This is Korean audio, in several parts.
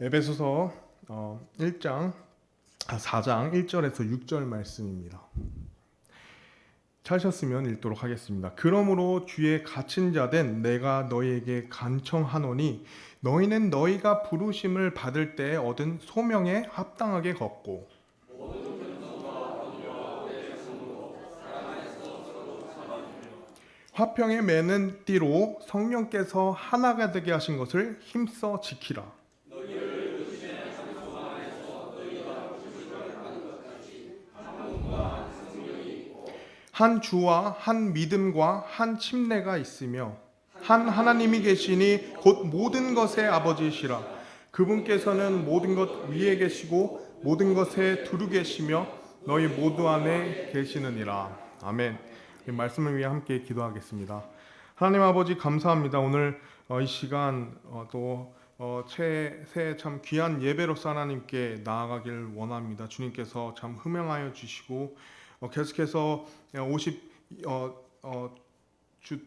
에베소서 4장 1절에서 6절 말씀입니다. 찾으셨으면 읽도록 하겠습니다. 그러므로 주의 갇힌 자 된 내가 너희에게 간청하노니 너희는 너희가 부르심을 받을 때에 얻은 소명에 합당하게 걷고 화평에 매는 띠로 성령께서 하나가 되게 하신 것을 힘써 지키라. 한 주와 한 믿음과 한 침례가 있으며 한 하나님이 계시니 곧 모든 것의 아버지시라. 그분께서는 모든 것 위에 계시고 모든 것에 두루 계시며 너희 모두 안에 계시느니라. 아멘. 이 말씀을 위해 함께 기도하겠습니다. 하나님 아버지 감사합니다. 오늘 이 시간 새해 참 귀한 예배로서 하나님께 나아가길 원합니다. 주님께서 참 흠양하여 주시고 계속해서 50주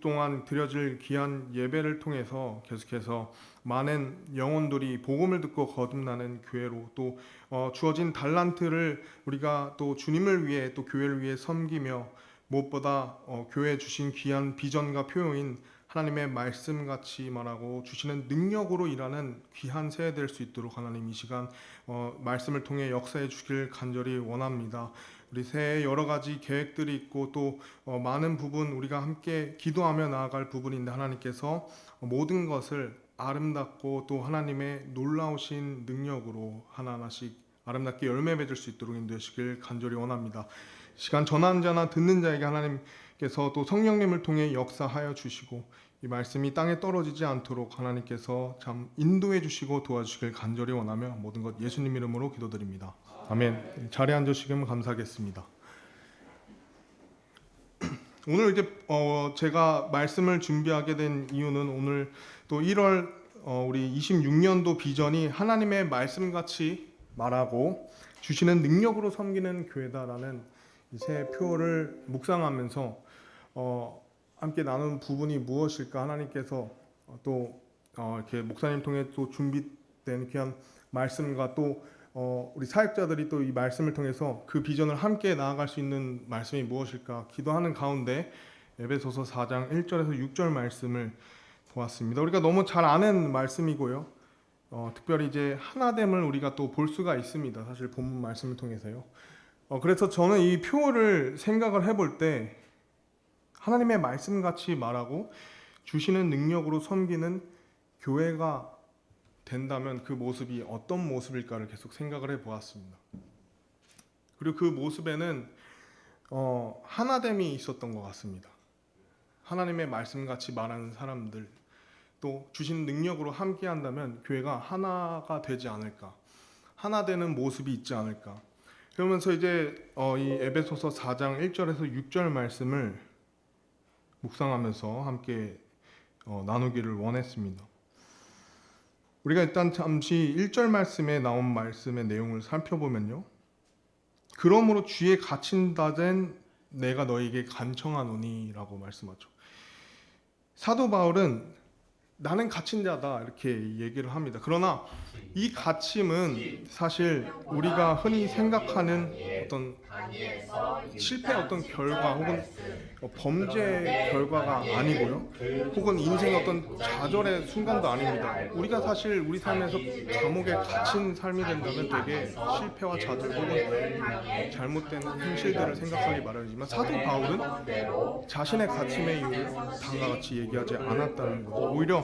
동안 드려질 귀한 예배를 통해서 계속해서 많은 영혼들이 복음을 듣고 거듭나는 교회로 또 주어진 달란트를 우리가 또 주님을 위해 또 교회를 위해 섬기며 무엇보다 교회에 주신 귀한 비전과 표효인 하나님의 말씀같이 말하고 주시는 능력으로 일하는 귀한 새해 될 수 있도록 하나님 이 시간 말씀을 통해 역사해 주길 간절히 원합니다. 우리 새해 여러 가지 계획들이 있고 또 많은 부분 우리가 함께 기도하며 나아갈 부분인데 하나님께서 모든 것을 아름답고 또 하나님의 놀라우신 능력으로 하나하나씩 아름답게 열매 맺을 수 있도록 인도하시길 간절히 원합니다. 시간 전하는 자나 듣는 자에게 하나님께서 또 성령님을 통해 역사하여 주시고 이 말씀이 땅에 떨어지지 않도록 하나님께서 참 인도해 주시고 도와주시길 간절히 원하며 모든 것 예수님 이름으로 기도드립니다. 아멘. 자리에 앉으시면 감사하겠습니다. 오늘 이제 제가 말씀을 준비하게 된 이유는 오늘 또 1월 우리 26년도 비전이 하나님의 말씀같이 말하고 주시는 능력으로 섬기는 교회다라는 새 표어를 묵상하면서 함께 나눈 부분이 무엇일까 하나님께서 또 이렇게 목사님 통해 또 준비된 귀한 말씀과 또 우리 사역자들이 또 이 말씀을 통해서 그 비전을 함께 나아갈 수 있는 말씀이 무엇일까 기도하는 가운데 에베소서 4장 1절에서 6절 말씀을 보았습니다. 우리가 너무 잘 아는 말씀이고요. 특별히 이제 하나됨을 우리가 또 볼 수가 있습니다. 사실 본문 말씀을 통해서요. 그래서 저는 이 표어를 생각을 해볼 때 하나님의 말씀같이 말하고 주시는 능력으로 섬기는 교회가 된다면 그 모습이 어떤 모습일까를 계속 생각을 해보았습니다. 그리고 그 모습에는 하나됨이 있었던 것 같습니다. 하나님의 말씀같이 말하는 사람들 또 주신 능력으로 함께 한다면 교회가 하나가 되지 않을까, 하나 되는 모습이 있지 않을까. 그러면서 이제 이 에베소서 4장 1절에서 6절 말씀을 묵상하면서 함께 나누기를 원했습니다. 우리가 일단 잠시 1절 말씀에 나온 말씀의 내용을 살펴보면요. 그러므로 주의 갇힌 자 된 내가 너에게 간청하노니 라고 말씀하죠. 사도 바울은 나는 갇힌 자다 이렇게 얘기를 합니다. 그러나 이 갇힘은 사실 우리가 흔히 생각하는 어떤 실패 어떤 결과 혹은 범죄 결과가 아니고요. 혹은 인생의 어떤 좌절의 순간도 아닙니다. 우리가 사실 우리 삶에서 감옥에 갇힌 삶이 된다면 되게 실패와 좌절 혹은 잘못된 현실들을 생각하기 마련이지만 사도 바울은 자신의 갇힘의 이유를 다음과 같이 얘기하지 않았다는 거죠. 오히려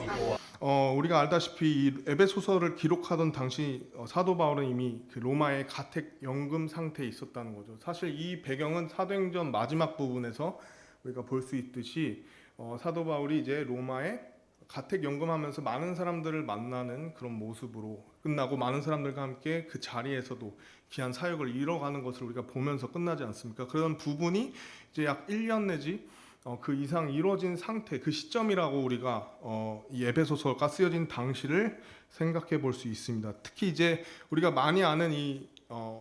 우리가 알다시피 이 에베소서를 기록하던 당시 사도 바울은 이미 그 로마의 가택 연금 상태에 있었다는 거죠. 사실 이 배경은 사도행전 마지막 부분에서 우리가 볼 수 있듯이 사도 바울이 이제 로마에 가택 연금하면서 많은 사람들을 만나는 그런 모습으로 끝나고 많은 사람들과 함께 그 자리에서도 귀한 사역을 이뤄가는 것을 우리가 보면서 끝나지 않습니까? 그런 부분이 이제 약 1년 내지 그 이상 이루어진 상태, 그 시점이라고 우리가 이 에베소서가 쓰여진 당시를 생각해 볼 수 있습니다. 특히 이제 우리가 많이 아는 이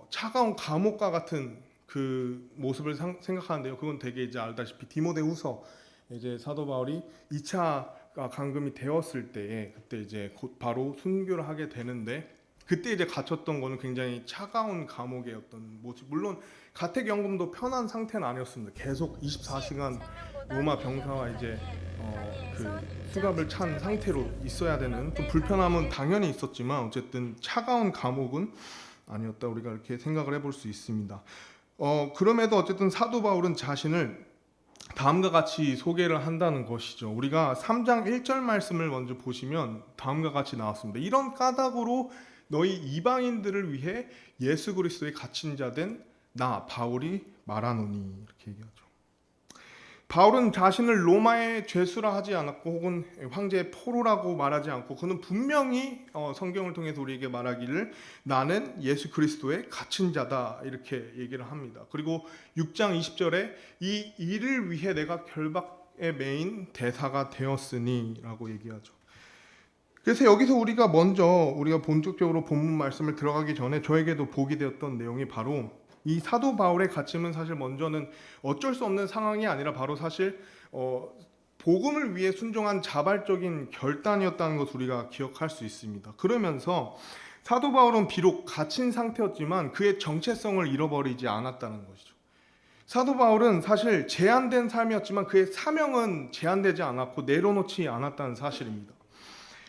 차가운 감옥과 같은 그 모습을 생각하는데요. 그건 되게 이제 알다시피 디모데후서 이제 사도 바울이 2차 감금이 되었을 때에 그때 이제 곧 바로 순교를 하게 되는데 그때 이제 갇혔던 거는 굉장히 차가운 감옥의 어떤 모습. 물론 가택연금도 편한 상태는 아니었습니다. 계속 24시간 로마 병사와 이제 그 수갑을 찬 상태로 있어야 되는 좀 불편함은 당연히 있었지만 어쨌든 차가운 감옥은 아니었다, 우리가 이렇게 생각을 해볼 수 있습니다. 그럼에도 어쨌든 사도 바울은 자신을 다음과 같이 소개를 한다는 것이죠. 우리가 3장 1절 말씀을 먼저 보시면 다음과 같이 나왔습니다. 이런 까닭으로 너희 이방인들을 위해 예수 그리스도의 갇힌 자 된 나 바울이 말하노니, 이렇게 얘기하죠. 바울은 자신을 로마의 죄수라 하지 않았고 혹은 황제의 포로라고 말하지 않고 그는 분명히 성경을 통해서 우리에게 말하기를 나는 예수 그리스도의 갇힌 자다, 이렇게 얘기를 합니다. 그리고 6장 20절에 이 일을 위해 내가 결박에 매인 대사가 되었으니 라고 얘기하죠. 그래서 여기서 우리가 본격적으로 본문 말씀을 들어가기 전에 저에게도 보게 되었던 내용이 바로 이 사도 바울의 갇힘은 사실 먼저는 어쩔 수 없는 상황이 아니라 바로 사실 복음을 위해 순종한 자발적인 결단이었다는 것을 우리가 기억할 수 있습니다. 그러면서 사도 바울은 비록 갇힌 상태였지만 그의 정체성을 잃어버리지 않았다는 것이죠. 사도 바울은 사실 제한된 삶이었지만 그의 사명은 제한되지 않았고 내려놓지 않았다는 사실입니다.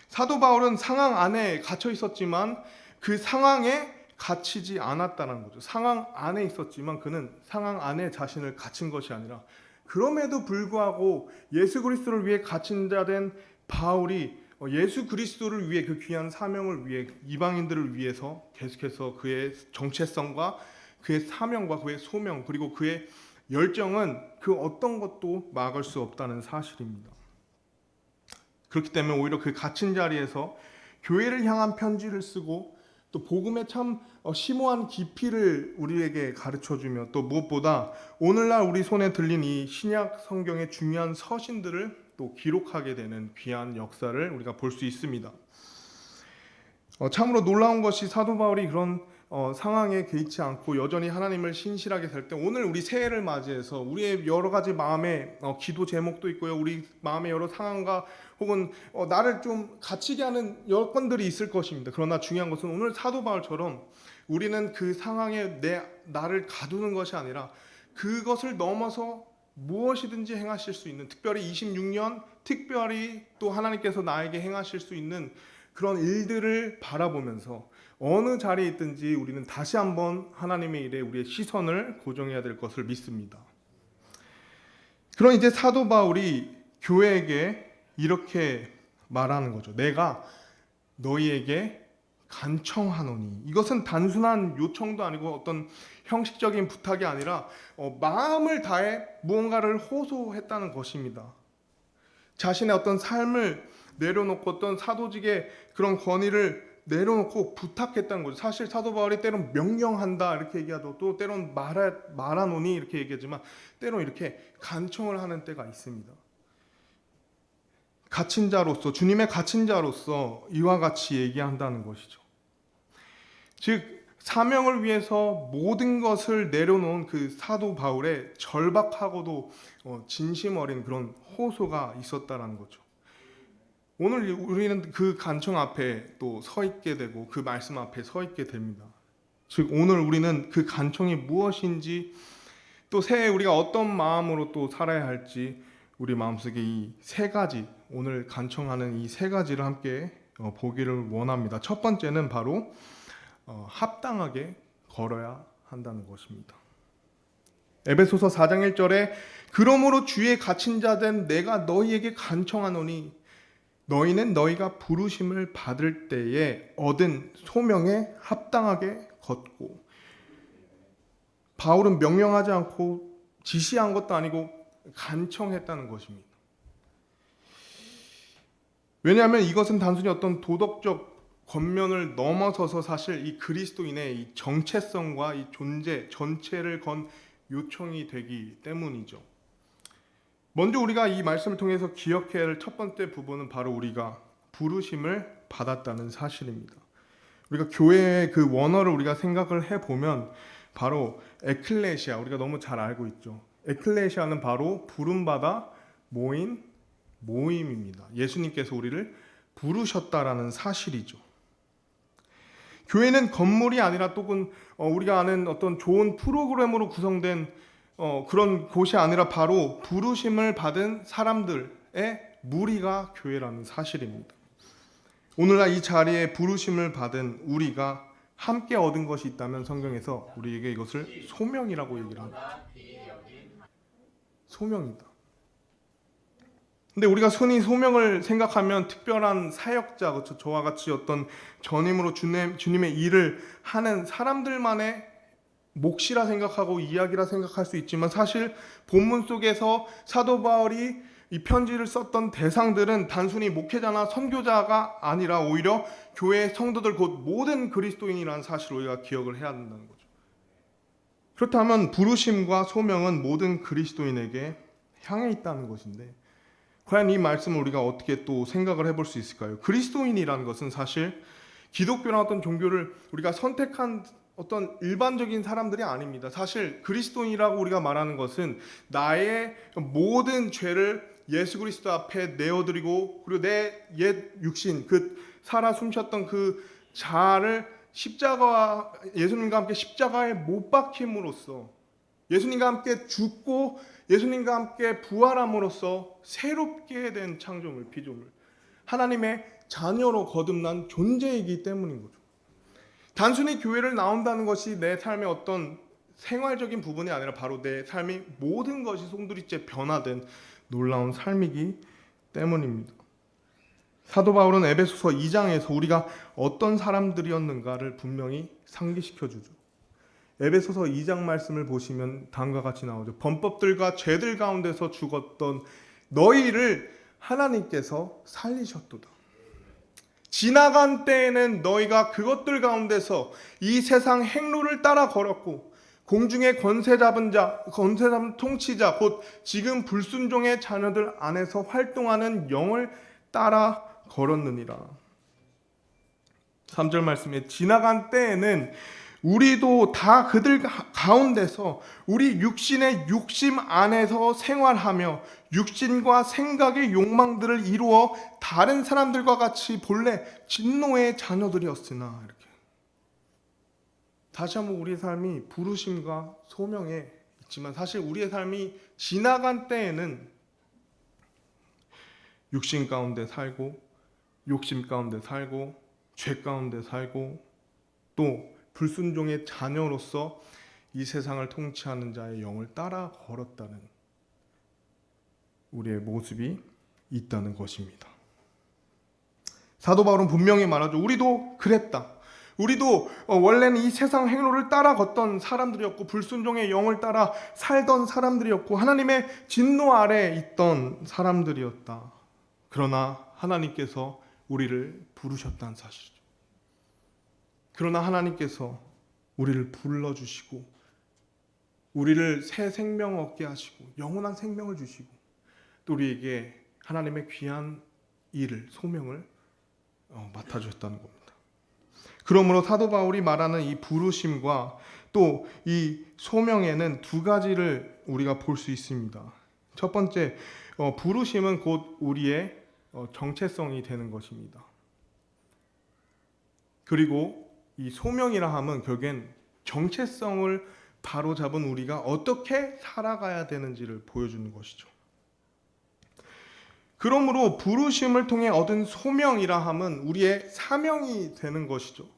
사도 바울은 상황 안에 갇혀 있었지만 그 상황에 갇히지 않았다는 거죠. 상황 안에 있었지만 그는 상황 안에 자신을 갇힌 것이 아니라 그럼에도 불구하고 예수 그리스도를 위해 갇힌 자 된 바울이 예수 그리스도를 위해, 그 귀한 사명을 위해, 이방인들을 위해서 계속해서 그의 정체성과 그의 사명과 그의 소명 그리고 그의 열정은 그 어떤 것도 막을 수 없다는 사실입니다. 그렇기 때문에 오히려 그 갇힌 자리에서 교회를 향한 편지를 쓰고 또 복음의 참 심오한 깊이를 우리에게 가르쳐주며 또 무엇보다 오늘날 우리 손에 들린 이 신약 성경의 중요한 서신들을 또 기록하게 되는 귀한 역사를 우리가 볼 수 있습니다. 참으로 놀라운 것이 사도 바울이 그런 상황에 개의치 않고 여전히 하나님을 신실하게 살 때 오늘 우리 새해를 맞이해서 우리의 여러 가지 마음의 기도 제목도 있고요. 우리 마음의 여러 상황과 혹은 나를 좀 갇히게 하는 여건들이 있을 것입니다. 그러나 중요한 것은 오늘 사도 바울처럼 우리는 그 상황에 나를 가두는 것이 아니라 그것을 넘어서 무엇이든지 행하실 수 있는, 특별히 26년 특별히 또 하나님께서 나에게 행하실 수 있는 그런 일들을 바라보면서 어느 자리에 있든지 우리는 다시 한번 하나님의 일에 우리의 시선을 고정해야 될 것을 믿습니다. 그럼 이제 사도 바울이 교회에게 이렇게 말하는 거죠. 내가 너희에게 간청하노니. 이것은 단순한 요청도 아니고 어떤 형식적인 부탁이 아니라 마음을 다해 무언가를 호소했다는 것입니다. 자신의 어떤 삶을 내려놓고 어떤 사도직의 그런 권위를 내려놓고 부탁했다는 거죠. 사실 사도 바울이 때론 명령한다 이렇게 얘기하죠. 또 때론 말하노니 이렇게 얘기하지만 때론 이렇게 간청을 하는 때가 있습니다. 갇힌 자로서, 주님의 갇힌 자로서 이와 같이 얘기한다는 것이죠. 즉 사명을 위해서 모든 것을 내려놓은 그 사도 바울의 절박하고도 진심 어린 그런 호소가 있었다는 거죠. 오늘 우리는 그 간청 앞에 또 서 있게 되고 그 말씀 앞에 서 있게 됩니다. 즉 오늘 우리는 그 간청이 무엇인지 또 새해 우리가 어떤 마음으로 또 살아야 할지 우리 마음속에 이 세 가지, 오늘 간청하는 이 세 가지를 함께 보기를 원합니다. 첫 번째는 바로 합당하게 걸어야 한다는 것입니다. 에베소서 4장 1절에 그러므로 주의 갇힌 자 된 내가 너희에게 간청하노니 너희는 너희가 부르심을 받을 때에 얻은 소명에 합당하게 걷고. 바울은 명령하지 않고 지시한 것도 아니고 간청했다는 것입니다. 왜냐하면 이것은 단순히 어떤 도덕적 겉면을 넘어서서 사실 이 그리스도인의 이 정체성과 이 존재 전체를 건 요청이 되기 때문이죠. 먼저 우리가 이 말씀을 통해서 기억해야 할 첫 번째 부분은 바로 우리가 부르심을 받았다는 사실입니다. 우리가 교회의 그 원어를 우리가 생각을 해보면 바로 에클레시아, 우리가 너무 잘 알고 있죠. 에클레시아는 바로 부름받아 모인 모임입니다. 예수님께서 우리를 부르셨다라는 사실이죠. 교회는 건물이 아니라 또는 우리가 아는 어떤 좋은 프로그램으로 구성된 그런 곳이 아니라 바로 부르심을 받은 사람들의 무리가 교회라는 사실입니다. 오늘날 이 자리에 부르심을 받은 우리가 함께 얻은 것이 있다면 성경에서 우리에게 이것을 소명이라고 얘기를 합니다. 소명이다. 근데 우리가 흔히 소명을 생각하면 특별한 사역자, 그렇죠? 저와 같이 어떤 전임으로 주님의 일을 하는 사람들만의 몫이라 생각하고 이야기라 생각할 수 있지만 사실 본문 속에서 사도 바울이 이 편지를 썼던 대상들은 단순히 목회자나 선교자가 아니라 오히려 교회의 성도들 곧 모든 그리스도인이라는 사실을 우리가 기억을 해야 한다는 거죠. 그렇다면 부르심과 소명은 모든 그리스도인에게 향해 있다는 것인데 과연 이 말씀을 우리가 어떻게 또 생각을 해볼 수 있을까요? 그리스도인이라는 것은 사실 기독교나 어떤 종교를 우리가 선택한 어떤 일반적인 사람들이 아닙니다. 사실 그리스도인이라고 우리가 말하는 것은 나의 모든 죄를 예수 그리스도 앞에 내어드리고 그리고 내 옛 육신, 그 살아 숨쉬었던 그 자아를 예수님과 함께 십자가에 못 박힘으로써 예수님과 함께 죽고 예수님과 함께 부활함으로써 새롭게 된 창조물, 피조물, 하나님의 자녀로 거듭난 존재이기 때문인 거죠. 단순히 교회를 나온다는 것이 내 삶의 어떤 생활적인 부분이 아니라 바로 내 삶의 모든 것이 송두리째 변화된 놀라운 삶이기 때문입니다. 사도 바울은 에베소서 2장에서 우리가 어떤 사람들이었는가를 분명히 상기시켜 주죠. 에베소서 2장 말씀을 보시면 다음과 같이 나오죠. 범법들과 죄들 가운데서 죽었던 너희를 하나님께서 살리셨도다. 지나간 때에는 너희가 그것들 가운데서 이 세상 행로를 따라 걸었고 공중의 권세 잡은 통치자 곧 지금 불순종의 자녀들 안에서 활동하는 영을 따라 걸었느니라. 3절 말씀에 지나간 때에는 우리도 다 그들 가운데서 우리 육신의 욕심 안에서 생활하며 육신과 생각의 욕망들을 이루어 다른 사람들과 같이 본래 진노의 자녀들이었으나 이렇게. 다시 한번 우리의 삶이 부르심과 소명에 있지만 사실 우리의 삶이 지나간 때에는 육신 가운데 살고 욕심 가운데 살고 죄 가운데 살고 또 불순종의 자녀로서 이 세상을 통치하는 자의 영을 따라 걸었다는 우리의 모습이 있다는 것입니다. 사도 바울은 분명히 말하죠. 우리도 그랬다. 우리도 원래는 이 세상 행로를 따라 걷던 사람들이었고 불순종의 영을 따라 살던 사람들이었고 하나님의 진노 아래에 있던 사람들이었다. 그러나 하나님께서 우리를 부르셨다는 사실이죠. 그러나 하나님께서 우리를 불러주시고 우리를 새 생명 얻게 하시고 영원한 생명을 주시고 또 우리에게 하나님의 귀한 일을 소명을 맡아주셨다는 겁니다. 그러므로 사도 바울이 말하는 이 부르심과 또 이 소명에는 두 가지를 우리가 볼 수 있습니다. 첫 번째, 부르심은 곧 우리의 정체성이 되는 것입니다. 그리고 이 소명이라 함은 결국엔 정체성을 바로잡은 우리가 어떻게 살아가야 되는지를 보여주는 것이죠. 그러므로 부르심을 통해 얻은 소명이라 함은 우리의 사명이 되는 것이죠.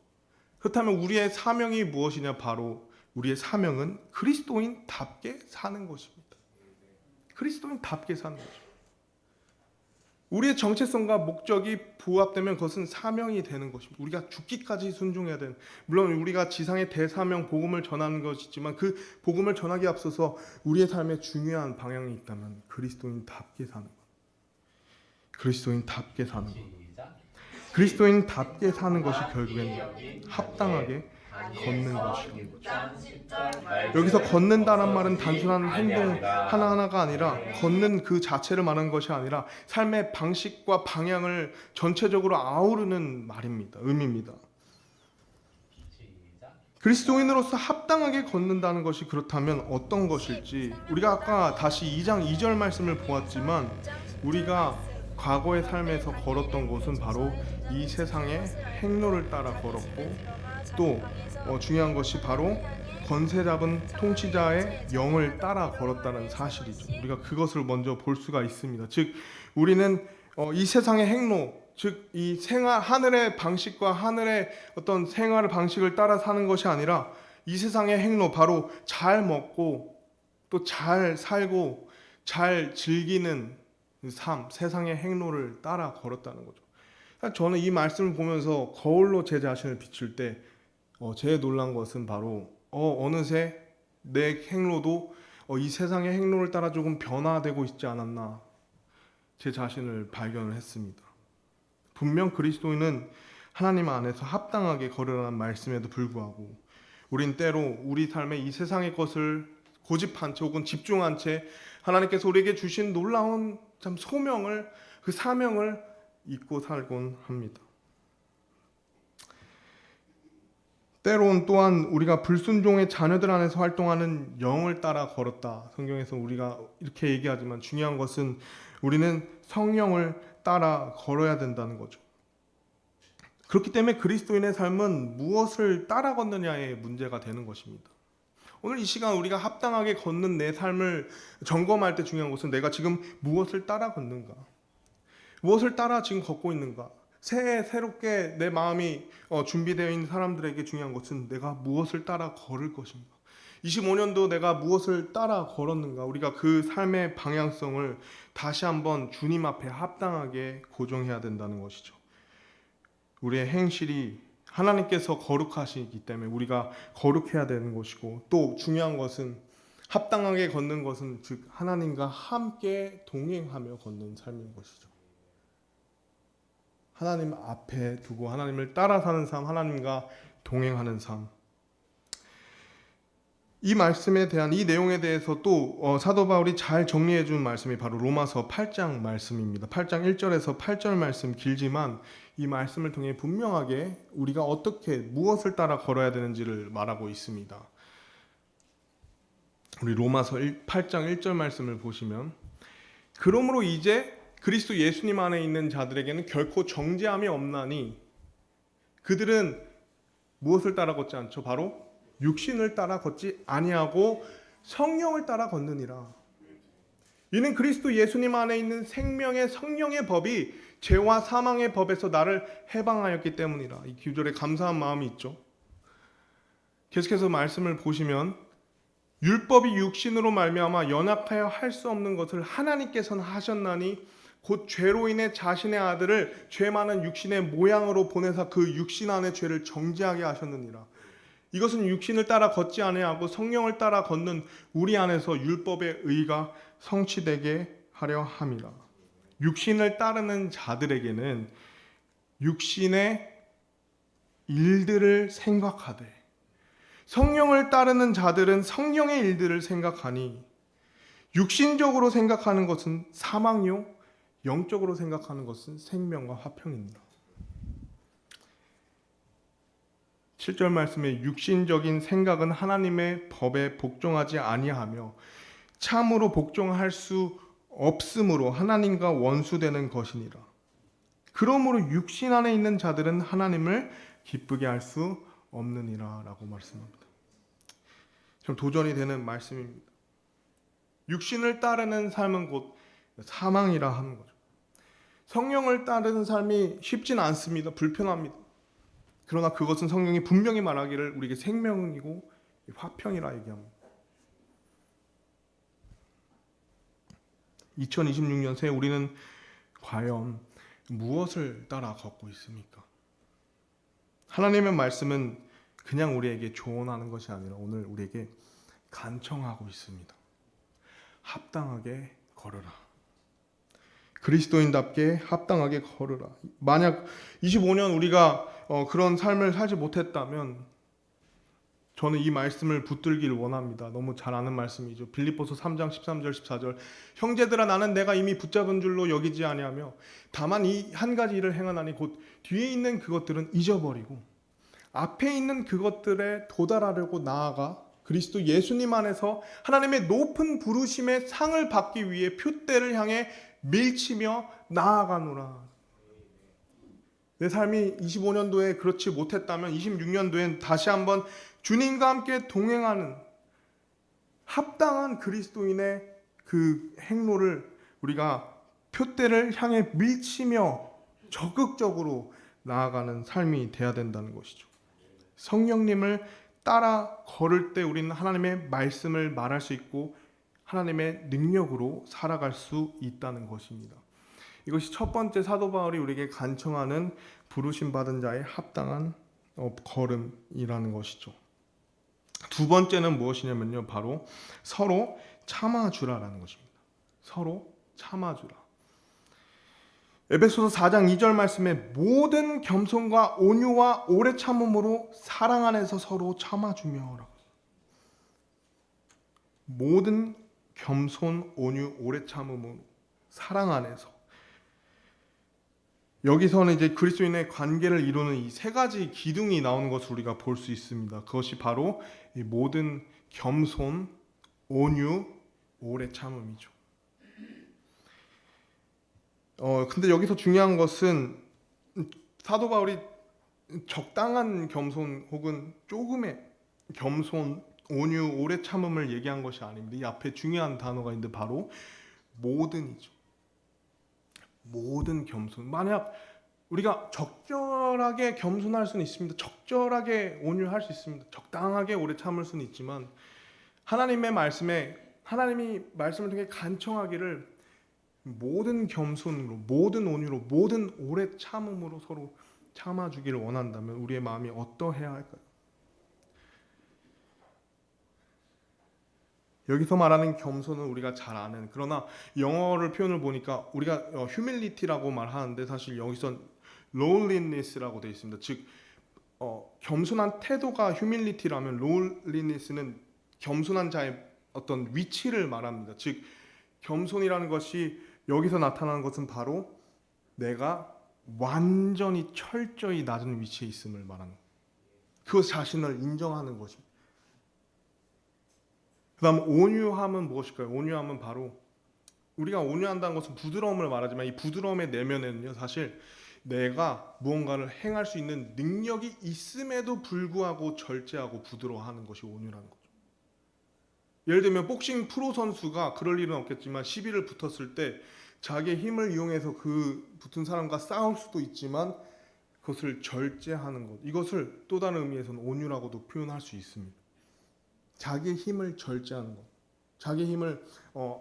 그렇다면 우리의 사명이 무엇이냐? 바로 우리의 사명은 그리스도인답게 사는 것입니다. 그리스도인답게 사는 거죠. 우리의 정체성과 목적이 부합되면 그것은 사명이 되는 것입니다. 우리가 죽기까지 순종해야 되는, 물론 우리가 지상의 대사명 복음을 전하는 것이지만 그 복음을 전하기에 앞서서 우리의 삶에 중요한 방향이 있다면 그리스도인답게 사는 것. 그리스도인답게 사는 것. 그리스도인답게 사는 것이 결국엔 합당하게 걷는 것이라는 거죠. 여기서 걷는다는 말은 단순한 행동 하나하나가 아니라 걷는 그 자체를 말하는 것이 아니라 삶의 방식과 방향을 전체적으로 아우르는 말입니다. 의미입니다. 그리스도인으로서 합당하게 걷는다는 것이 그렇다면 어떤 것일지 우리가 아까 다시 2장 2절 말씀을 보았지만 우리가 과거의 삶에서 걸었던 곳은 바로 이 세상의 행로를 따라 걸었고 또 중요한 것이 바로 권세 잡은 통치자의 영을 따라 걸었다는 사실이죠. 우리가 그것을 먼저 볼 수가 있습니다. 즉 우리는 이 세상의 행로, 즉 이 생활, 하늘의 방식과 하늘의 어떤 생활 방식을 따라 사는 것이 아니라 이 세상의 행로, 바로 잘 먹고 또 잘 살고 잘 즐기는 삶, 세상의 행로를 따라 걸었다는 거죠. 저는 이 말씀을 보면서 거울로 제 자신을 비출 때 제일 놀란 것은 바로 어느새 내 행로도 이 세상의 행로를 따라 조금 변화되고 있지 않았나, 제 자신을 발견을 했습니다. 분명 그리스도인은 하나님 안에서 합당하게 걸으라는 말씀에도 불구하고 우린 때로 우리 삶의 이 세상의 것을 고집한 채 혹은 집중한 채 하나님께서 우리에게 주신 놀라운 참 소명을, 그 사명을 잊고 살곤 합니다. 때론 또한 우리가 불순종의 자녀들 안에서 활동하는 영을 따라 걸었다. 성경에서 우리가 이렇게 얘기하지만 중요한 것은 우리는 성령을 따라 걸어야 된다는 거죠. 그렇기 때문에 그리스도인의 삶은 무엇을 따라 걷느냐의 문제가 되는 것입니다. 오늘 이 시간 우리가 합당하게 걷는 내 삶을 점검할 때 중요한 것은 내가 지금 무엇을 따라 걷는가? 무엇을 따라 지금 걷고 있는가? 새롭게 내 마음이 준비되어 있는 사람들에게 중요한 것은 내가 무엇을 따라 걸을 것인가? 25년도 내가 무엇을 따라 걸었는가? 우리가 그 삶의 방향성을 다시 한번 주님 앞에 합당하게 고정해야 된다는 것이죠. 우리의 행실이 하나님께서 거룩하시기 때문에 우리가 거룩해야 되는 것이고, 또 중요한 것은 합당하게 걷는 것은 즉 하나님과 함께 동행하며 걷는 삶인 것이죠. 하나님 앞에 두고 하나님을 따라 사는 삶, 하나님과 동행하는 삶. 이 말씀에 대한, 이 내용에 대해서 또 사도 바울이 잘 정리해 준 말씀이 바로 로마서 8장 말씀입니다. 8장 1절에서 8절 말씀, 길지만 이 말씀을 통해 분명하게 우리가 어떻게 무엇을 따라 걸어야 되는지를 말하고 있습니다. 우리 로마서 8장 1절 말씀을 보시면, 그러므로 이제 그리스도 예수님 안에 있는 자들에게는 결코 정죄함이 없나니 그들은 무엇을 따라 걷지 않죠? 바로 육신을 따라 걷지 아니하고 성령을 따라 걷느니라. 이는 그리스도 예수님 안에 있는 생명의 성령의 법이 죄와 사망의 법에서 나를 해방하였기 때문이라. 이 구절에 감사한 마음이 있죠. 계속해서 말씀을 보시면, 율법이 육신으로 말미암아 연약하여 할 수 없는 것을 하나님께서는 하셨나니 곧 죄로 인해 자신의 아들을 죄 많은 육신의 모양으로 보내사 그 육신 안의 죄를 정죄하게 하셨느니라. 이것은 육신을 따라 걷지 아니하고 성령을 따라 걷는 우리 안에서 율법의 의가 성취되게 하려 함이라. 육신을 따르는 자들에게는 육신의 일들을 생각하되, 성령을 따르는 자들은 성령의 일들을 생각하니, 육신적으로 생각하는 것은 사망이요 영적으로 생각하는 것은 생명과 화평입니다. 7절 말씀에 육신적인 생각은 하나님의 법에 복종하지 아니하며 참으로 복종할 수 없으므로 하나님과 원수되는 것이니라. 그러므로 육신 안에 있는 자들은 하나님을 기쁘게 할 수 없느니라 라고 말씀합니다. 좀 도전이 되는 말씀입니다. 육신을 따르는 삶은 곧 사망이라 하는 거죠. 성령을 따르는 삶이 쉽진 않습니다. 불편합니다. 그러나 그것은 성령이 분명히 말하기를 우리에게 생명이고 화평이라 얘기합니다. 2026년 새 우리는 과연 무엇을 따라 걷고 있습니까? 하나님의 말씀은 그냥 우리에게 조언하는 것이 아니라 오늘 우리에게 간청하고 있습니다. 합당하게 걸으라. 그리스도인답게 합당하게 걸으라. 만약 25년 우리가 그런 삶을 살지 못했다면 저는 이 말씀을 붙들기를 원합니다. 너무 잘 아는 말씀이죠. 빌립보서 3장 13절 14절. 형제들아, 나는 내가 이미 붙잡은 줄로 여기지 아니하며 다만 이 한 가지 일을 행하나니 곧 뒤에 있는 그것들은 잊어버리고 앞에 있는 그것들에 도달하려고 나아가 그리스도 예수님 안에서 하나님의 높은 부르심의 상을 받기 위해 표대를 향해 밀치며 나아가노라. 내 삶이 25년도에 그렇지 못했다면 26년도엔 다시 한번 주님과 함께 동행하는 합당한 그리스도인의 그 행로를 우리가 표대를 향해 밀치며 적극적으로 나아가는 삶이 돼야 된다는 것이죠. 성령님을 따라 걸을 때 우리는 하나님의 말씀을 말할 수 있고 하나님의 능력으로 살아갈 수 있다는 것입니다. 이것이 첫 번째 사도 바울이 우리에게 간청하는 부르심 받은 자의 합당한 걸음이라는 것이죠. 두 번째는 무엇이냐면요, 바로 서로 참아주라라는 것입니다. 서로 참아주라. 에베소서 4장 2절 말씀에 모든 겸손과 온유와 오래 참음으로 사랑 안에서 서로 참아주며, 모든 겸손, 온유, 오래 참음으로 사랑 안에서. 여기서는 이제 그리스도인의 관계를 이루는 이 세 가지 기둥이 나오는 것을 우리가 볼 수 있습니다. 그것이 바로 이 모든 겸손, 온유, 오래 참음이죠. 근데 여기서 중요한 것은 사도 바울이 적당한 겸손 혹은 조금의 겸손, 온유, 오래 참음을 얘기한 것이 아닙니다. 이 앞에 중요한 단어가 있는데 바로 모든이죠. 모든 겸손. 만약 우리가 적절하게 겸손할 수는 있습니다. 적절하게 온유할 수 있습니다. 적당하게 오래 참을 수는 있지만 하나님의 말씀에, 하나님이 말씀을 통해 간청하기를 모든 겸손으로, 모든 온유로, 모든 오래 참음으로 서로 참아주기를 원한다면 우리의 마음이 어떠해야 할까요? 여기서 말하는 겸손은 우리가 잘 아는, 그러나 영어를 표현을 보니까 우리가 humility라고 말하는데 사실 여기선 lowliness라고 되어 있습니다. 즉 겸손한 태도가 humility라면 lowliness는 겸손한 자의 어떤 위치를 말합니다. 즉 겸손이라는 것이 여기서 나타나는 것은 바로 내가 완전히 철저히 낮은 위치에 있음을 말하는, 그 자신을 인정하는 것입니다. 그 다음 온유함은 무엇일까요? 온유함은 바로 우리가 온유한다는 것은 부드러움을 말하지만 이 부드러움의 내면에는요, 사실 내가 무언가를 행할 수 있는 능력이 있음에도 불구하고 절제하고 부드러워하는 것이 온유라는 거죠. 예를 들면 복싱 프로 선수가, 그럴 일은 없겠지만 시비를 붙었을 때 자기의 힘을 이용해서 그 붙은 사람과 싸울 수도 있지만 그것을 절제하는 것, 이것을 또 다른 의미에서는 온유라고도 표현할 수 있습니다. 자기의 힘을 절제하는 것, 자기의 힘을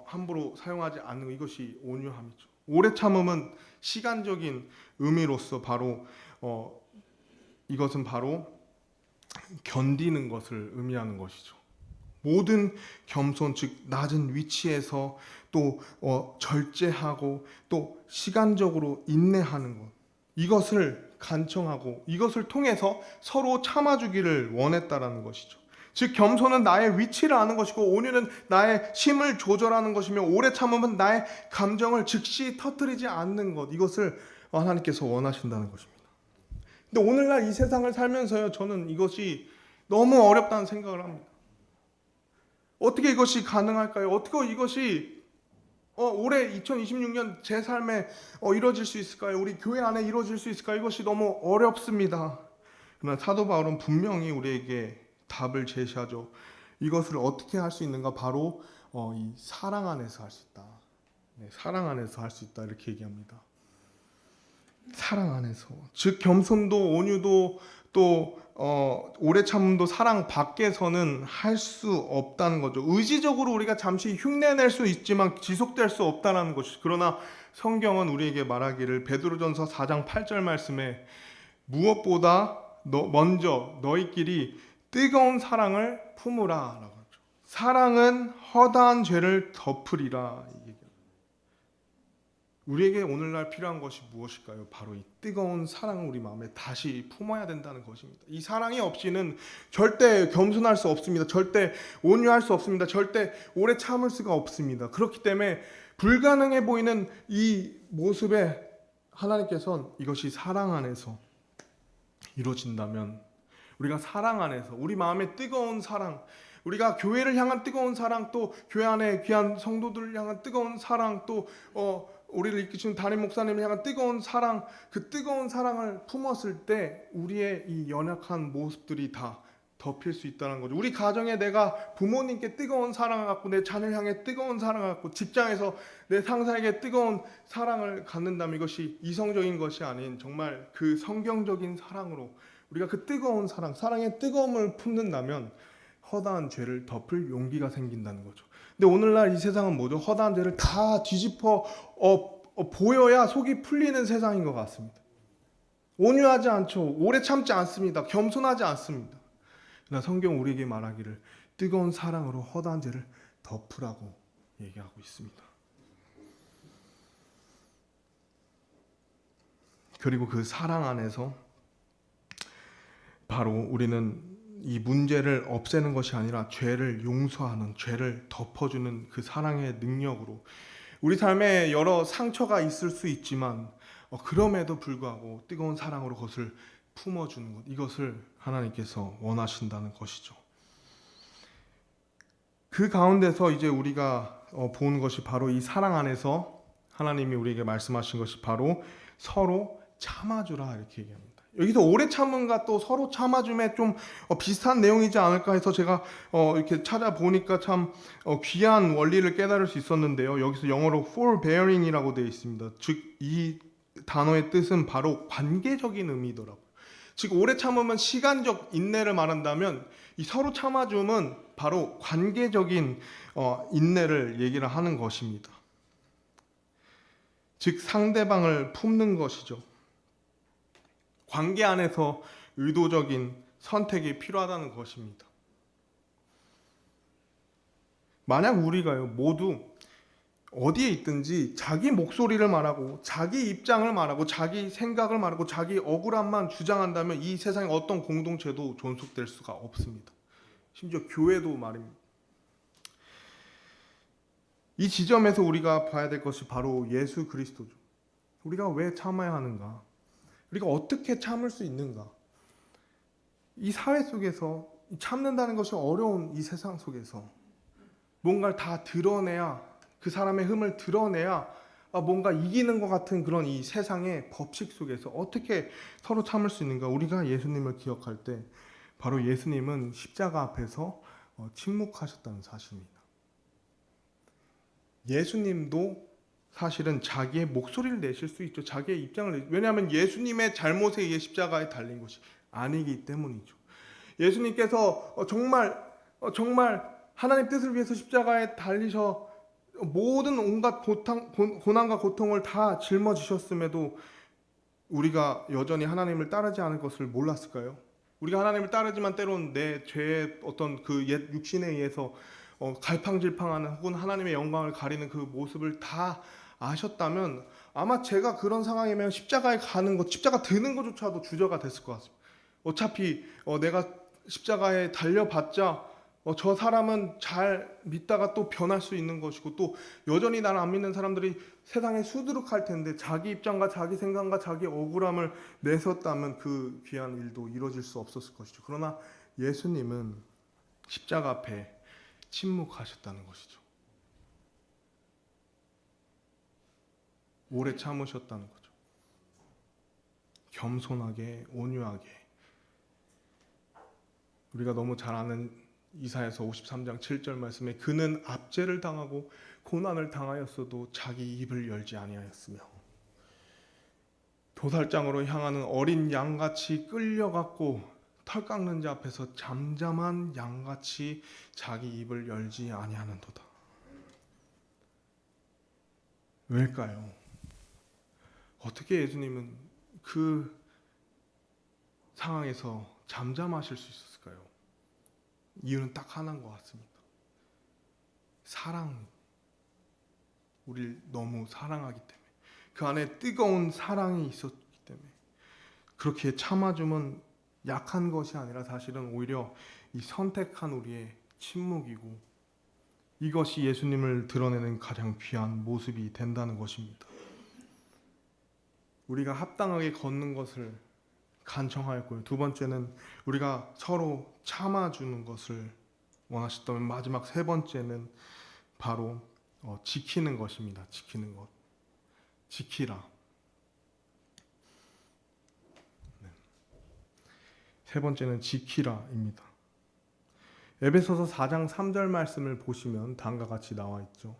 함부로 사용하지 않는 것, 이것이 온유함이죠. 오래 참음은 시간적인 의미로서 바로 이것은 바로 견디는 것을 의미하는 것이죠. 모든 겸손, 즉 낮은 위치에서 또 절제하고 또 시간적으로 인내하는 것, 이것을 간청하고 이것을 통해서 서로 참아주기를 원했다라는 것이죠. 즉 겸손은 나의 위치를 아는 것이고 온유는 나의 힘을 조절하는 것이며 오래 참음은 나의 감정을 즉시 터뜨리지 않는 것, 이것을 하나님께서 원하신다는 것입니다. 근데 오늘날 이 세상을 살면서요, 저는 이것이 너무 어렵다는 생각을 합니다. 어떻게 이것이 가능할까요? 어떻게 이것이 올해 2026년 제 삶에 이루어질 수 있을까요? 우리 교회 안에 이루어질 수 있을까요? 이것이 너무 어렵습니다. 그러나 사도 바울은 분명히 우리에게 답을 제시하죠. 이것을 어떻게 할 수 있는가? 바로 이 사랑 안에서 할 수 있다. 네, 사랑 안에서 할 수 있다, 이렇게 얘기합니다. 사랑 안에서, 즉 겸손도 온유도 또 오래 참음도 사랑 밖에서는 할 수 없다는 거죠. 의지적으로 우리가 잠시 흉내낼 수 있지만 지속될 수 없다는 것이. 그러나 성경은 우리에게 말하기를, 베드로전서 4장 8절 말씀에 무엇보다 먼저 너희끼리 뜨거운 사랑을 품으라 라고 하죠. 사랑은 허다한 죄를 덮으리라. 우리에게 오늘날 필요한 것이 무엇일까요? 바로 이 뜨거운 사랑을 우리 마음에 다시 품어야 된다는 것입니다. 이 사랑이 없이는 절대 겸손할 수 없습니다. 절대 온유할 수 없습니다. 절대 오래 참을 수가 없습니다. 그렇기 때문에 불가능해 보이는 이 모습에 하나님께서는 이것이 사랑 안에서 이루어진다면, 우리가 사랑 안에서 우리 마음에 뜨거운 사랑, 우리가 교회를 향한 뜨거운 사랑, 또 교회 안에 귀한 성도들을 향한 뜨거운 사랑, 또 우리를 이끄시는 담임 목사님을 향한 뜨거운 사랑, 그 뜨거운 사랑을 품었을 때 우리의 이 연약한 모습들이 다 덮일 수 있다는 거죠. 우리 가정에 내가 부모님께 뜨거운 사랑을 갖고, 내 자녀를 향해 뜨거운 사랑을 갖고, 직장에서 내 상사에게 뜨거운 사랑을 갖는다면 이것이 이성적인 것이 아닌 정말 그 성경적인 사랑으로 우리가 그 뜨거운 사랑, 사랑의 뜨거움을 품는다면 허다한 죄를 덮을 용기가 생긴다는 거죠. 근데 오늘날 이 세상은 뭐죠? 허다한 죄를 다 뒤집어 보여야 속이 풀리는 세상인 것 같습니다. 온유하지 않죠. 오래 참지 않습니다. 겸손하지 않습니다. 그러나 성경 우리에게 말하기를 뜨거운 사랑으로 허다한 죄를 덮으라고 얘기하고 있습니다. 그리고 그 사랑 안에서 바로 우리는 이 문제를 없애는 것이 아니라 죄를 용서하는, 죄를 덮어주는 그 사랑의 능력으로 우리 삶에 여러 상처가 있을 수 있지만 그럼에도 불구하고 뜨거운 사랑으로 그것을 품어주는 것, 이것을 하나님께서 원하신다는 것이죠. 그 가운데서 이제 우리가 보는 것이 바로 이 사랑 안에서 하나님이 우리에게 말씀하신 것이 바로 서로 참아주라 이렇게 얘기합니다. 여기서 오래 참음과 또 서로 참아줌에 좀 비슷한 내용이지 않을까 해서 제가 이렇게 찾아보니까 참 귀한 원리를 깨달을 수 있었는데요. 여기서 영어로 forbearing이라고 되어 있습니다. 즉 이 단어의 뜻은 바로 관계적인 의미더라고요. 즉 오래 참으면 시간적 인내를 말한다면 이 서로 참아줌은 바로 관계적인 인내를 얘기를 하는 것입니다. 즉 상대방을 품는 것이죠. 관계 안에서 의도적인 선택이 필요하다는 것입니다. 만약 우리가요 모두 어디에 있든지 자기 목소리를 말하고 자기 입장을 말하고 자기 생각을 말하고 자기 억울함만 주장한다면 이 세상에 어떤 공동체도 존속될 수가 없습니다. 심지어 교회도 말입니다. 이 지점에서 우리가 봐야 될 것이 바로 예수 그리스도죠. 우리가 왜 참아야 하는가? 우리가 어떻게 참을 수 있는가? 이 사회 속에서 참는다는 것이 어려운 이 세상 속에서 뭔가를 다 드러내야, 그 사람의 흠을 드러내야 뭔가 이기는 것 같은 그런 이 세상의 법칙 속에서 어떻게 서로 참을 수 있는가? 우리가 예수님을 기억할 때 바로 예수님은 십자가 앞에서 침묵하셨다는 사실입니다. 예수님도 사실은 자기의 목소리를 내실 수 있죠. 자기의 입장을 왜냐하면 예수님의 잘못에 의해 십자가에 달린 것이 아니기 때문이죠. 예수님께서 정말 하나님 뜻을 위해서 십자가에 달리셔 모든 온갖 고난과 고통을 다 짊어지셨음에도 우리가 여전히 하나님을 따르지 않을 것을 몰랐을까요? 우리가 하나님을 따르지만 때로는 내 죄의 어떤 그 옛 육신에 의해서 갈팡질팡하는 혹은 하나님의 영광을 가리는 그 모습을 다 아셨다면 아마 제가 그런 상황이면 십자가에 가는 것, 십자가 드는 것조차도 주저가 됐을 것 같습니다. 어차피 내가 십자가에 달려봤자 저 사람은 잘 믿다가 또 변할 수 있는 것이고 또 여전히 나를 안 믿는 사람들이 세상에 수두룩할 텐데 자기 입장과 자기 생각과 자기 억울함을 내섰다면 그 귀한 일도 이루어질 수 없었을 것이죠. 그러나 예수님은 십자가 앞에 침묵하셨다는 것이죠. 오래 참으셨다는 거죠. 겸손하게, 온유하게. 우리가 너무 잘 아는 이사야서 53장 7절 말씀에 그는 압제를 당하고 고난을 당하였어도 자기 입을 열지 아니하였으며 도살장으로 향하는 어린 양같이 끌려갔고 털 깎는 자 앞에서 잠잠한 양같이 자기 입을 열지 아니하는도다. 왜일까요? 어떻게 예수님은 그 상황에서 잠잠하실 수 있었을까요? 이유는 딱 하나인 것 같습니다. 사랑. 우리를 너무 사랑하기 때문에. 그 안에 뜨거운 사랑이 있었기 때문에. 그렇게 참아주면 약한 것이 아니라 사실은 오히려 이 선택한 우리의 침묵이고 이것이 예수님을 드러내는 가장 귀한 모습이 된다는 것입니다. 우리가 합당하게 걷는 것을 간청하였고요. 두 번째는 우리가 서로 참아주는 것을 원하셨다면 마지막 세 번째는 바로 지키는 것입니다. 지키는 것. 지키라. 세 번째는 지키라입니다. 에베소서 4장 3절 말씀을 보시면 다음과 같이 나와 있죠.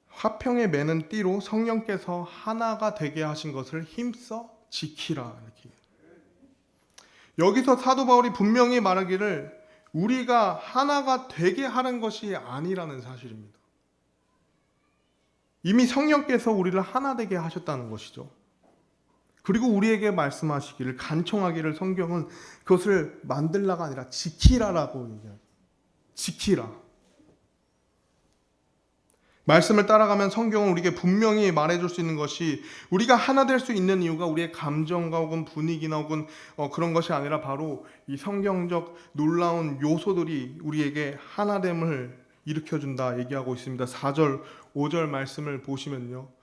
화평에 매는 띠로 성령께서 하나가 되게 하신 것을 힘써 지키라. 이렇게. 여기서 사도 바울이 분명히 말하기를 우리가 하나가 되게 하는 것이 아니라는 사실입니다. 이미 성령께서 우리를 하나 되게 하셨다는 것이죠. 그리고 우리에게 말씀하시기를, 간청하기를 성경은 그것을 만들라가 아니라 지키라라고 얘기해요. 지키라. 말씀을 따라가면 성경은 우리에게 분명히 말해줄 수 있는 것이, 우리가 하나 될 수 있는 이유가 우리의 감정과 혹은 분위기나 혹은 그런 것이 아니라 바로 이 성경적 놀라운 요소들이 우리에게 하나됨을 일으켜준다 얘기하고 있습니다. 4절, 5절 말씀을 보시면요,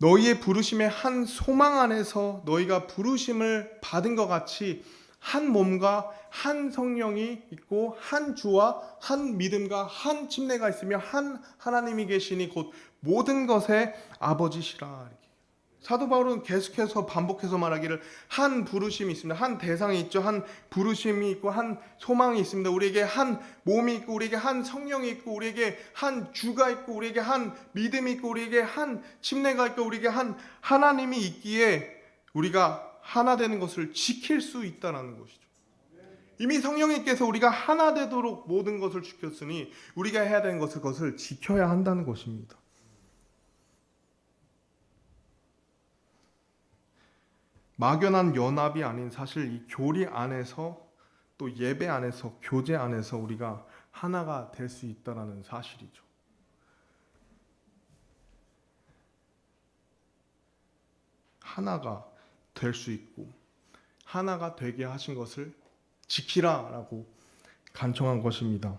너희의 부르심의 한 소망 안에서 너희가 부르심을 받은 것 같이 한 몸과 한 성령이 있고 한 주와 한 믿음과 한 침례가 있으며 한 하나님이 계시니 곧 모든 것의 아버지시라. 사도 바울은 계속해서 반복해서 말하기를 한 부르심이 있습니다. 한 대상이 있죠. 한 부르심이 있고 한 소망이 있습니다. 우리에게 한 몸이 있고 우리에게 한 성령이 있고 우리에게 한 주가 있고 우리에게 한 믿음이 있고 우리에게 한 침례가 있고 우리에게 한 하나님이 있기에 우리가 하나 되는 것을 지킬 수 있다는 것이죠. 이미 성령님께서 우리가 하나 되도록 모든 것을 지켰으니 우리가 해야 되는 것을 그것을 지켜야 한다는 것입니다. 막연한 연합이 아닌 사실 이 교리 안에서 또 예배 안에서 교제 안에서 우리가 하나가 될 수 있다는 사실이죠. 하나가 될 수 있고 하나가 되게 하신 것을 지키라라고 간청한 것입니다.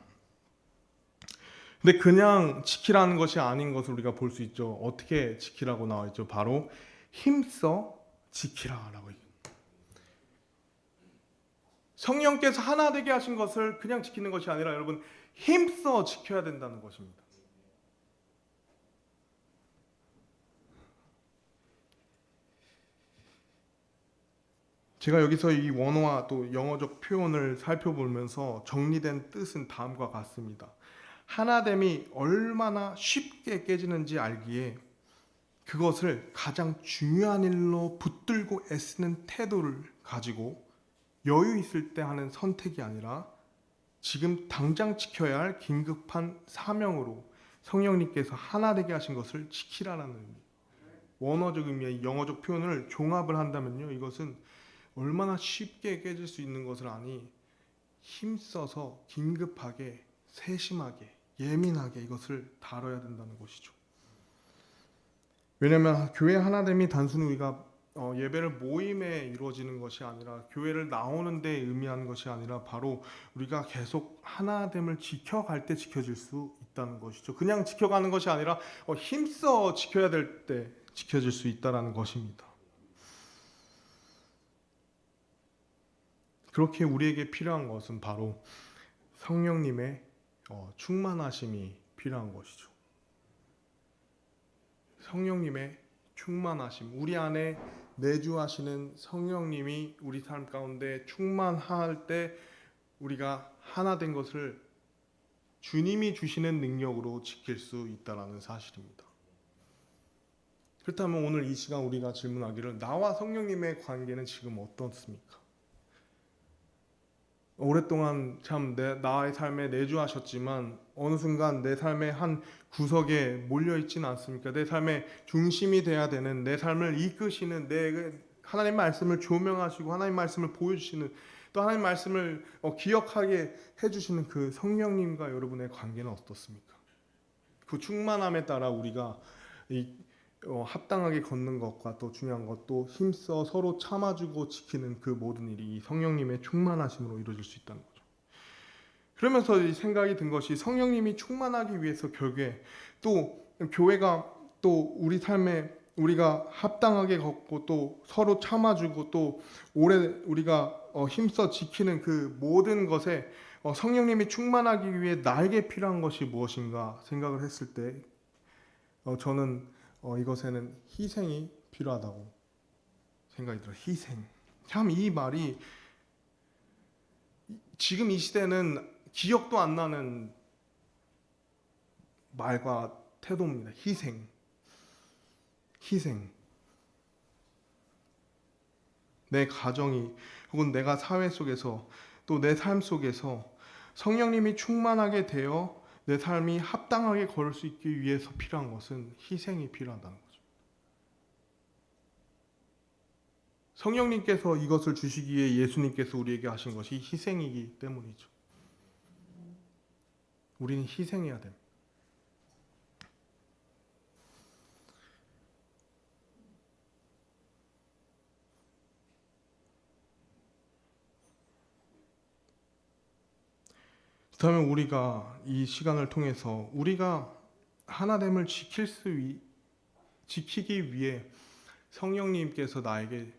근데 그냥 지키라는 것이 아닌 것을 우리가 볼 수 있죠. 어떻게 지키라고 나와 있죠? 바로 힘써 지키라라고 얘기합니다. 성령께서 하나 되게 하신 것을 그냥 지키는 것이 아니라 여러분 힘써 지켜야 된다는 것입니다. 제가 여기서 이 원어와 또 영어적 표현을 살펴보면서 정리된 뜻은 다음과 같습니다. 하나됨이 얼마나 쉽게 깨지는지 알기에 그것을 가장 중요한 일로 붙들고 애쓰는 태도를 가지고 여유 있을 때 하는 선택이 아니라 지금 당장 지켜야 할 긴급한 사명으로 성령님께서 하나 되게 하신 것을 지키라는 의미. 원어적 의미의 영어적 표현을 종합을 한다면요, 이것은 얼마나 쉽게 깨질 수 있는 것을 아니 힘써서 긴급하게 세심하게 예민하게 이것을 다뤄야 된다는 것이죠. 왜냐하면 교회 하나됨이 단순히 우리가 예배를 모임에 이루어지는 것이 아니라 교회를 나오는 데 의미하는 것이 아니라 바로 우리가 계속 하나됨을 지켜갈 때 지켜질 수 있다는 것이죠. 그냥 지켜가는 것이 아니라 힘써 지켜야 될 때 지켜질 수 있다는 것입니다. 그렇게 우리에게 필요한 것은 바로 성령님의 충만하심이 필요한 것이죠. 성령님의 충만하심, 우리 안에 내주하시는 성령님이 우리 삶 가운데 충만할 때 우리가 하나 된 것을 주님이 주시는 능력으로 지킬 수 있다는 사실입니다. 그렇다면 오늘 이 시간 우리가 질문하기를, 나와 성령님의 관계는 지금 어떻습니까? 오랫동안 참 나의 삶에 내주하셨지만 어느 순간 내 삶의 한 구석에 몰려있지는 않습니까? 내 삶의 중심이 돼야 되는, 내 삶을 이끄시는, 하나님 말씀을 조명하시고 하나님 말씀을 보여주시는, 또 하나님 말씀을 기억하게 해주시는 그 성령님과 여러분의 관계는 어떻습니까? 그 충만함에 따라 우리가 합당하게 걷는 것과 또 중요한 것도 힘써 서로 참아주고 지키는 그 모든 일이 성령님의 충만하심으로 이루어질 수 있다는 거죠. 그러면서 생각이 든 것이, 성령님이 충만하기 위해서 결국에 또 교회가 또 우리 삶에 우리가 합당하게 걷고 또 서로 참아주고 또 오래 우리가 힘써 지키는 그 모든 것에 성령님이 충만하기 위해 나에게 필요한 것이 무엇인가 생각을 했을 때 저는 이것에는 희생이 필요하다고 생각이 들어요. 희생. 참 이 말이 지금 이 시대는 기억도 안 나는 말과 태도입니다. 희생. 희생. 내 가정이 혹은 내가 사회 속에서 또 내 삶 속에서 성령님이 충만하게 되어 내 삶이 합당하게 걸을 수 있기 위해서 필요한 것은 희생이 필요하다는 거죠. 성령님께서 이것을 주시기에 예수님께서 우리에게 하신 것이 희생이기 때문이죠. 우리는 희생해야 됩니다. 그렇다면 우리가 이 시간을 통해서 우리가 하나됨을 지키기 위해 성령님께서 나에게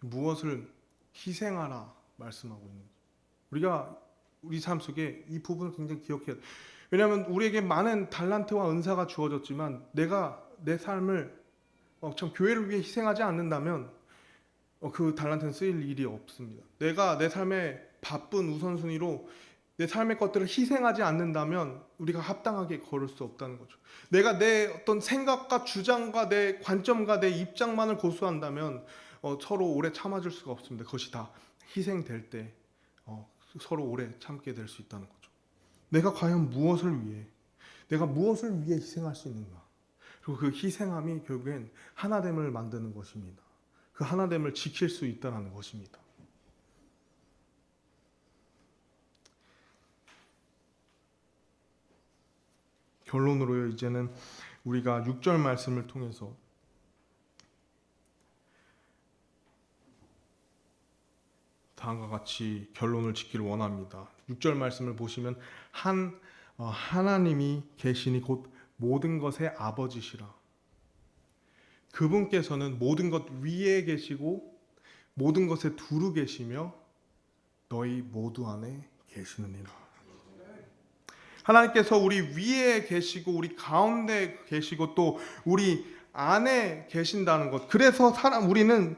무엇을 희생하라 말씀하고 있는지 우리가 우리 삶 속에 이 부분을 굉장히 기억해야 돼요. 왜냐하면 우리에게 많은 달란트와 은사가 주어졌지만 내가 내 삶을 참 교회를 위해 희생하지 않는다면 그 달란트는 쓰일 일이 없습니다. 내가 내 삶의 바쁜 우선순위로 내 삶의 것들을 희생하지 않는다면 우리가 합당하게 걸을 수 없다는 거죠. 내가 내 어떤 생각과 주장과 내 관점과 내 입장만을 고수한다면 서로 오래 참아줄 수가 없습니다. 그것이 다 희생될 때 서로 오래 참게 될 수 있다는 거죠. 내가 과연 내가 무엇을 위해 희생할 수 있는가? 그리고 그 희생함이 결국엔 하나됨을 만드는 것입니다. 그 하나됨을 지킬 수 있다는 것입니다. 결론으로요, 이제는 우리가 6절 말씀을 통해서 다음과 같이 결론을 짓기를 원합니다. 6절 말씀을 보시면 하나님이 계시니 곧 모든 것의 아버지시라. 그분께서는 모든 것 위에 계시고 모든 것에 두루 계시며 너희 모두 안에 계시느니라. 하나님께서 우리 위에 계시고 우리 가운데 계시고 또 우리 안에 계신다는 것. 그래서 우리는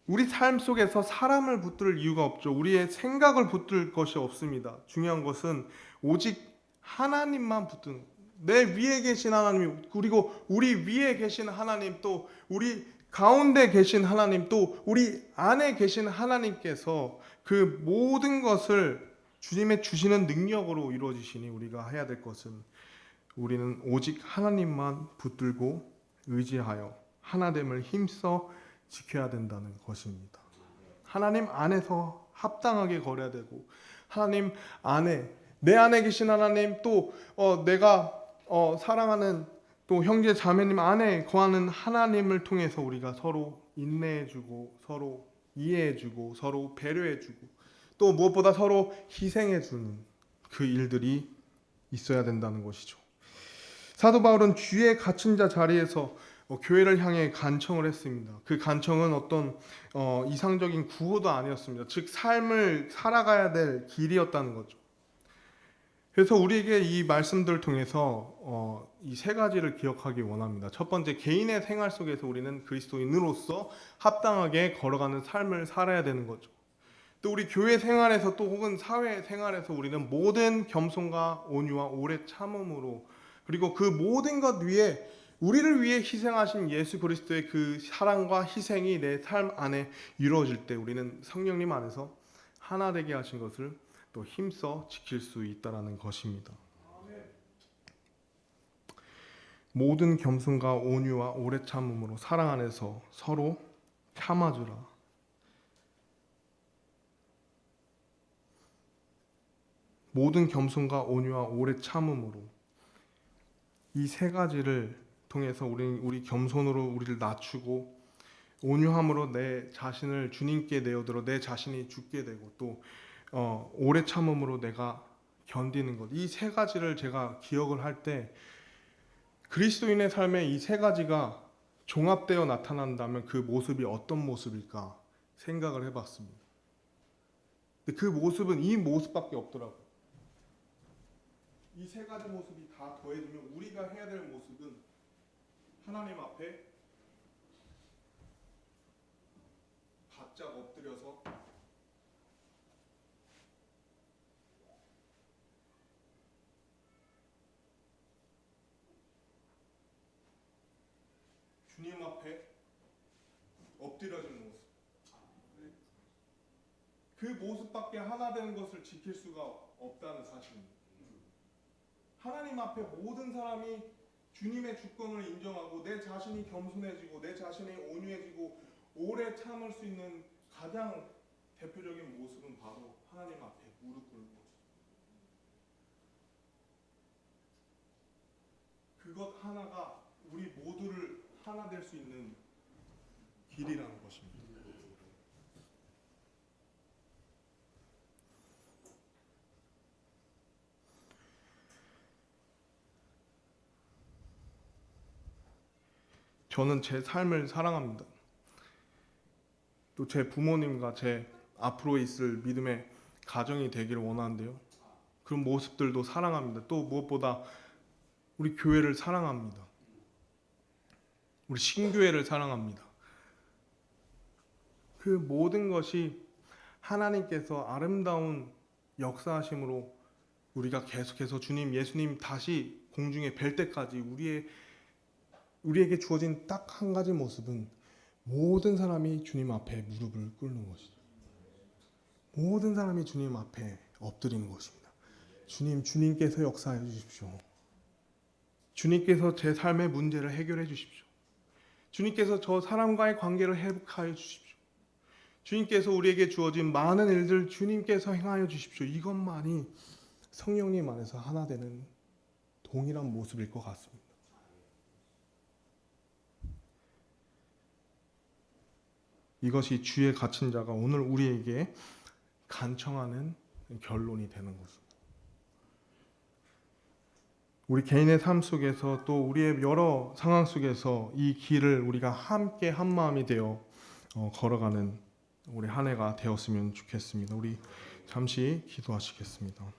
우리 삶 속에서 사람을 붙들 이유가 없죠. 우리의 생각을 붙들 것이 없습니다. 중요한 것은 오직 하나님만 붙드는 것. 내 위에 계신 하나님, 그리고 우리 위에 계신 하나님, 또 우리 가운데 계신 하나님, 또 우리 안에 계신 하나님께서 그 모든 것을 주님의 주시는 능력으로 이루어지시니 우리가 해야 될 것은 우리는 오직 하나님만 붙들고 의지하여 하나됨을 힘써 지켜야 된다는 것입니다. 하나님 안에서 합당하게 걸어야 되고 하나님 안에 내 안에 계신 하나님 또 내가 사랑하는 또 형제 자매님 안에 거하는 하나님을 통해서 우리가 서로 인내해주고 서로 이해해주고 서로 배려해주고 또 무엇보다 서로 희생해주는 그 일들이 있어야 된다는 것이죠. 사도 바울은 주의 갇힌 자 자리에서 교회를 향해 간청을 했습니다. 그 간청은 어떤 이상적인 구호도 아니었습니다. 즉 삶을 살아가야 될 길이었다는 거죠. 그래서 우리에게 이 말씀들을 통해서 이 세 가지를 기억하기 원합니다. 첫 번째, 개인의 생활 속에서 우리는 그리스도인으로서 합당하게 걸어가는 삶을 살아야 되는 거죠. 또 우리 교회 생활에서 또 혹은 사회 생활에서 우리는 모든 겸손과 온유와 오래 참음으로 그리고 그 모든 것 위에 우리를 위해 희생하신 예수 그리스도의 그 사랑과 희생이 내 삶 안에 이루어질 때 우리는 성령님 안에서 하나 되게 하신 것을 또 힘써 지킬 수 있다라는 것입니다. 모든 겸손과 온유와 오래 참음으로 사랑 안에서 서로 참아주라. 모든 겸손과 온유와 오래 참음으로 이 세 가지를 통해서 우리 겸손으로 우리를 낮추고 온유함으로 내 자신을 주님께 내어들어 내 자신이 죽게 되고 또 오래 참음으로 내가 견디는 것. 이 세 가지를 제가 기억을 할 때 그리스도인의 삶에 이 세 가지가 종합되어 나타난다면 그 모습이 어떤 모습일까 생각을 해봤습니다. 근데 그 모습은 이 모습밖에 없더라고요. 이 세 가지 모습이 다 더해지면 우리가 해야 될 모습은 하나님 앞에 바짝 엎드려서 주님 앞에 엎드려진 모습. 그 모습밖에 하나 되는 것을 지킬 수가 없다는 사실입니다. 하나님 앞에 모든 사람이 주님의 주권을 인정하고 내 자신이 겸손해지고 내 자신이 온유해지고 오래 참을 수 있는 가장 대표적인 모습은 바로 하나님 앞에 무릎 꿇는 것. 그것 하나가 우리 모두를 하나 될 수 있는 길이라는 것입니다. 저는 제 삶을 사랑합니다. 또 제 부모님과 제 앞으로 있을 믿음의 가정이 되기를 원하는데요. 그런 모습들도 사랑합니다. 또 무엇보다 우리 교회를 사랑합니다. 우리 신교회를 사랑합니다. 그 모든 것이 하나님께서 아름다운 역사하심으로 우리가 계속해서 주님, 예수님 다시 공중에 뵐 때까지 우리에게 주어진 딱 한 가지 모습은 모든 사람이 주님 앞에 무릎을 꿇는 것이죠. 모든 사람이 주님 앞에 엎드리는 것입니다. 주님께서 역사해 주십시오. 주님께서 제 삶의 문제를 해결해 주십시오. 주님께서 저 사람과의 관계를 회복하여 주십시오. 주님께서 우리에게 주어진 많은 일들 주님께서 행하여 주십시오. 이것만이 성령님 안에서 하나 되는 동일한 모습일 것 같습니다. 이것이 주에 갇힌 자가 오늘 우리에게 간청하는 결론이 되는 것입니다. 우리 개인의 삶 속에서 또 우리의 여러 상황 속에서 이 길을 우리가 함께 한 마음이 되어 걸어가는 우리 한 해가 되었으면 좋겠습니다. 우리 잠시 기도하시겠습니다.